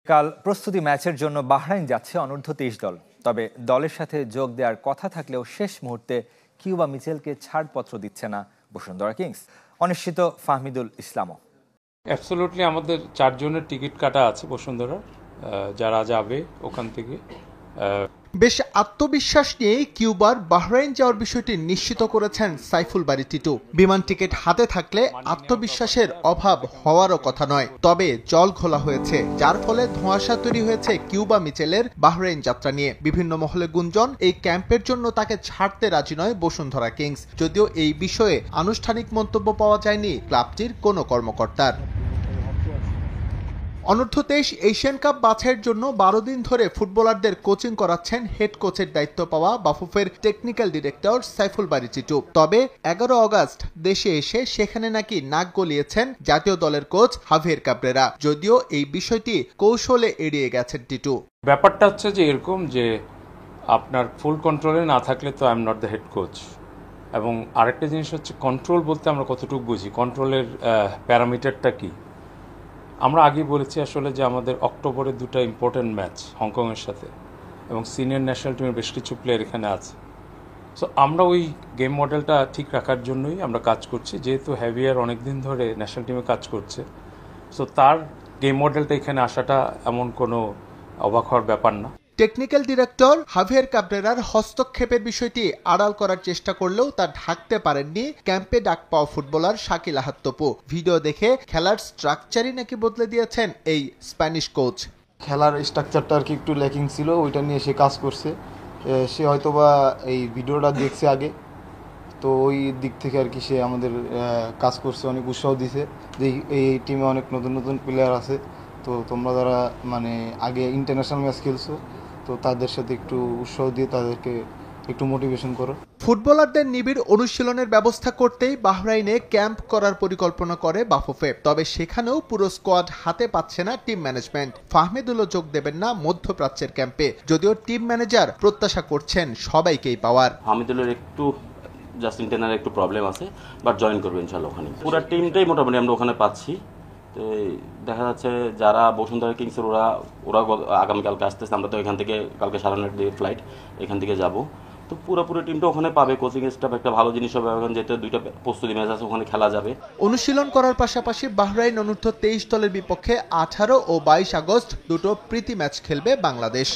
কাল প্রস্তুতি ম্যাচের জন্য বাহরাইন যাচ্ছে অনূর্ধ্ব 23 দল। তবে দলের সাথে যোগ দেওয়ার কথা থাকলেও শেষ মুহূর্তে কিউবা মিচেলকে ছাড়পত্র দিচ্ছে না বসুন্ধরা কিংস। অনিশ্চিত ফাহমিদুল ইসলামও। অ্যাবসলিউটলি আমাদের 4 জনের টিকিট কাটা আছে বসুন্ধরা, যারা যাবে ওখান থেকে। বেশ আত্মবিশ্বাস নিয়ে কিউবার বাহরাইন যাওয়ার বিষয়টি নিশ্চিত করেছেন সাইফুল বারী টিটু। বিমান টিকিট হাতে থাকলে আত্মবিশ্বাসের অভাব হওয়ারও কথা নয়, তবে জল ঘোলা হয়েছে, যার ফলে ধোঁয়াশা তৈরি হয়েছে কিউবা মিচেলের বাহরাইন যাত্রা নিয়ে। বিভিন্ন মহলে গুঞ্জন এই ক্যাম্পের জন্য তাকে ছাড়তে রাজি নয় বসুন্ধরা কিংস, যদিও এই বিষয়ে আনুষ্ঠানিক মন্তব্য পাওয়া যায়নি ক্লাবটির কোনো কর্মকর্তার। অনূর্ধ্ব 23 এশিয়ান কাপ বাছাইয়ের জন্য 12 দিন ধরে ফুটবলারদের কোচিং করাচ্ছেন হেড কোচের দায়িত্ব পাওয়া বাফুফের টেকনিক্যাল ডিরেক্টর সাইফুল বারী টিটু। তবে 11 অগাস্ট দেশে এসে সেখানে নাকি নাক গলিয়েছেন জাতীয় দলের কোচ হাভিয়ের কাবরেরা, যদিও এই বিষয়টি কৌশলে এড়িয়ে গেছেন টিটু। ব্যাপারটা হচ্ছে যে এরকম যে আপনার ফুল কন্ট্রোলে না থাকলে তো I am not the head coach. এবং আরেকটা জিনিস হচ্ছে কন্ট্রোল বলতে আমরা কতটুকু বুঝি, কন্ট্রোলের প্যারামিটারটা কি। আমরা আগেই বলেছি আসলে যে আমাদের অক্টোবরে 2টা ইম্পর্টেন্ট ম্যাচ হংকংয়ের সাথে, এবং সিনিয়র ন্যাশনাল টিমের বেশ কিছু প্লেয়ার এখানে আছে। সো আমরা ওই গেম মডেলটা ঠিক রাখার জন্যই আমরা কাজ করছি, যেহেতু হ্যাভিয়ার অনেকদিন ধরে ন্যাশনাল টিমে কাজ করছে। সো তার গেম মডেলটা এখানে আসাটা এমন কোনো অবাক হওয়ার ব্যাপার না। টেকনিক্যাল ডিরেক্টর হাভিয়ের কাবরেরার হস্তক্ষেপের বিষয়টি আড়াল করার চেষ্টা করলেও তা ঢাকতে পারেননি ক্যাম্পে ডাক পাওয়া ফুটবলার শাকিল আহাদ তপু। ভিডিও দেখে খেলার স্ট্রাকচারই নাকি বদলে দিয়েছেন এই স্প্যানিশ কোচ। খেলার স্ট্রাকচারটা আর কি একটু ল্যাকিং ছিল, ওইটা নিয়ে সে কাজ করছে। সে হয়তোবা এই ভিডিওটা দেখছে আগে, তো ওই দিক থেকে আর কি সে আমাদের কাজ করছে, অনেক উৎসাহ দিছে যে এই টিমে অনেক নতুন নতুন প্লেয়ার আছে, তো তোমরা যারা মানে আগে ইন্টারন্যাশনাল ম্যাচ খেলছো, তো তাদের সাথে একটু উৎসাহ দিয়ে তাদেরকে একটু মোটিভেশন করো। ফুটবলারদের নিবিড় অনুশীলনের ব্যবস্থা করতেই বাহরাইনে ক্যাম্প করার পরিকল্পনা করে বাফুফে, তবে সেখানেও পুরো স্কোয়াড হাতে পাচ্ছে না টিম ম্যানেজমেন্ট। ফাহমিদুলও যোগ দেবেন না মধ্যপ্রাচ্যের ক্যাম্পে, যদিও টিম ম্যানেজার প্রত্যাশা করছেন সবাইকেই পাওয়ার। ফাহমিদুলের একটু জাস্ট ইন্টারনাল একটু প্রবলেম আছে, বাট জয়েন করবে ইনশাআল্লাহ। ওখানে পুরো টিমটাই মোটামুটি আমরা ওখানে পাচ্ছি। তো দেখা যাচ্ছে যারা বসুন্ধরা কিংসের ওরা আগামীকালকে আসতেছে, আমরা তো এখান থেকে কালকে 9:30 ফ্লাইট এখান থেকে যাব, তো পুরোপুরি টিমটা ওখানে পাবে। কোচিং স্টাফ একটা ভালো জিনিস হবে, এখন যেহেতু 2টা প্রস্তুতি ম্যাচ আছে ওখানে খেলা যাবে। অনুশীলন করার পাশাপাশি বাহরাইন অনূর্ধ্ব 23 দলের বিপক্ষে 18 ও 22 আগস্ট দুটো প্রীতি ম্যাচ খেলবে বাংলাদেশ।